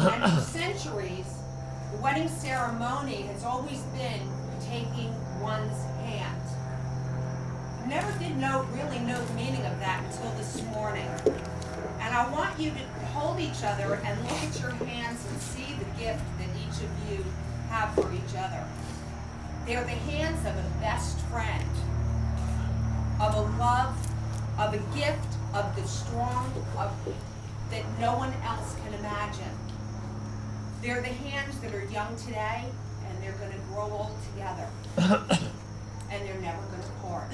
And for centuries, the wedding ceremony has always been taking one's hand. I never did really know the meaning of that until this morning. And I want you to hold each other and look at your hands and see the gift that each of you have for each other. They're the hands of a best friend, of a love, of a gift, of the strong, that no one else can imagine. They're the hands that are young today, and they're going to grow old together. And they're never going to part.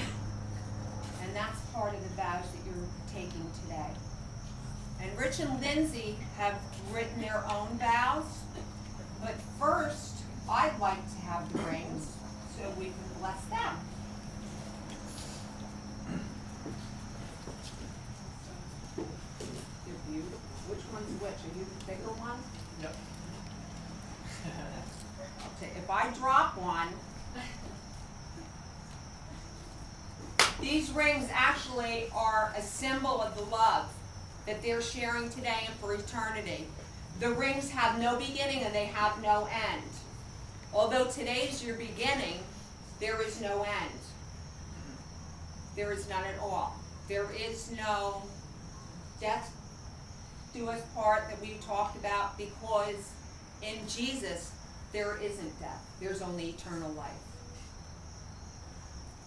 And that's part of the vows that you're taking today. And Rich and Lindsay have written their own vows, but first, I'd like to have the rings so we can bless them. They're beautiful. Which one's which? Are you the bigger one? Yep. Okay, if I drop one, these rings actually are a symbol of the love that they're sharing today and for eternity. The rings have no beginning and they have no end. Although today's your beginning, there is no end. There is none at all. There is no death do us part that we've talked about, because in Jesus there isn't death. There's only eternal life.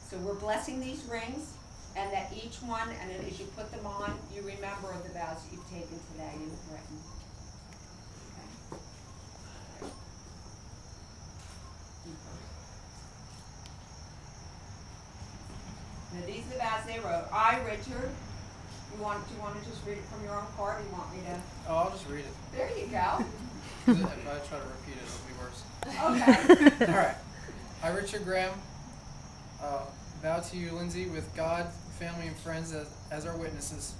So we're blessing these rings, and that each one, and as you put them on, you remember the vows that you've taken today and written. Okay. Now these are the vows they wrote. I, Richard, do you want to just read it from your own card, or you want me to? Oh, I'll just read it. There you go. If I try to repeat it, it'll be worse. Okay. All right. I, Richard Graham, vow to you, Lindsay, with God, family, and friends as our witnesses,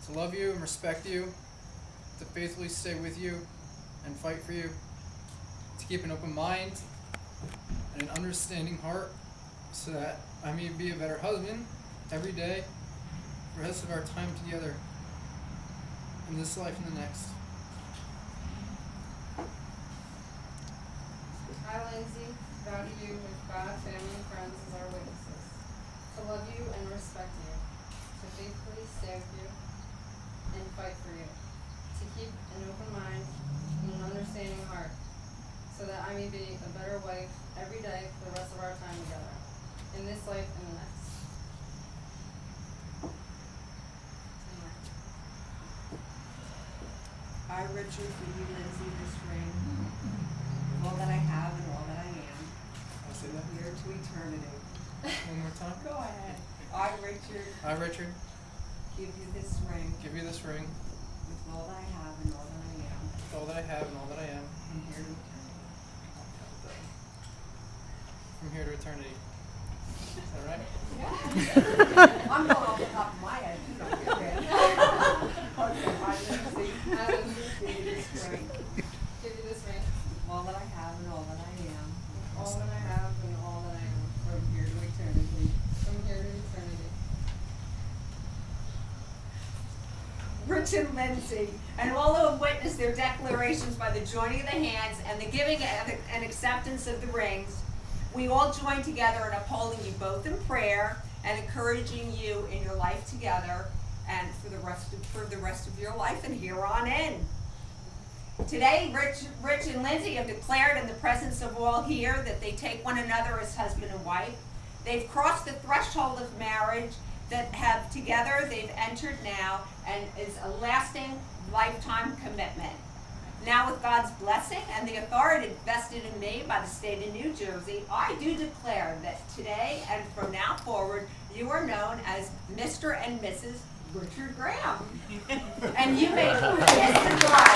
to love you and respect you, to faithfully stay with you and fight for you, to keep an open mind and an understanding heart, so that I may be a better husband every day for the rest of our time together in this life and the next. I, Lindsay, vow to you with God, family, and friends as our witnesses, to love you and respect you, to faithfully stay with you and fight for you, to keep an open mind and an understanding heart, so that I may be a better wife every day for the rest of our time together, in this life and the next. I, Richard, give you, Lindsay, this ring, all that I have and all that I am, I'll say that here to eternity. one more time. Go ahead. I, Richard, I, Richard, give you this ring, give you this ring, with all that I have and all that I am, with all that I have and all that I am, from here to eternity. from here to eternity. Is that right? Yeah. I'm going off the top of my head. You don't get that. Okay, I, Lindsay, I, Lindsay, give you this ring, give you this ring, all that I have and all that I am, all that I have and all that I am, from here to eternity. from here to eternity. Rich and Lindsay, and all who have witnessed their declarations by the joining of the hands and the giving and acceptance of the rings, we all join together in upholding you both in prayer and encouraging you in your life together and for the rest of your life and here on in. Today, Rich and Lindsay have declared in the presence of all here that they take one another as husband and wife. They've crossed the threshold of marriage that have together they've entered now, and is a lasting lifetime commitment. Now, with God's blessing and the authority vested in me by the state of New Jersey, I do declare that today and from now forward, you are known as Mr. and Mrs. Richard Graham. And you may kiss the bride.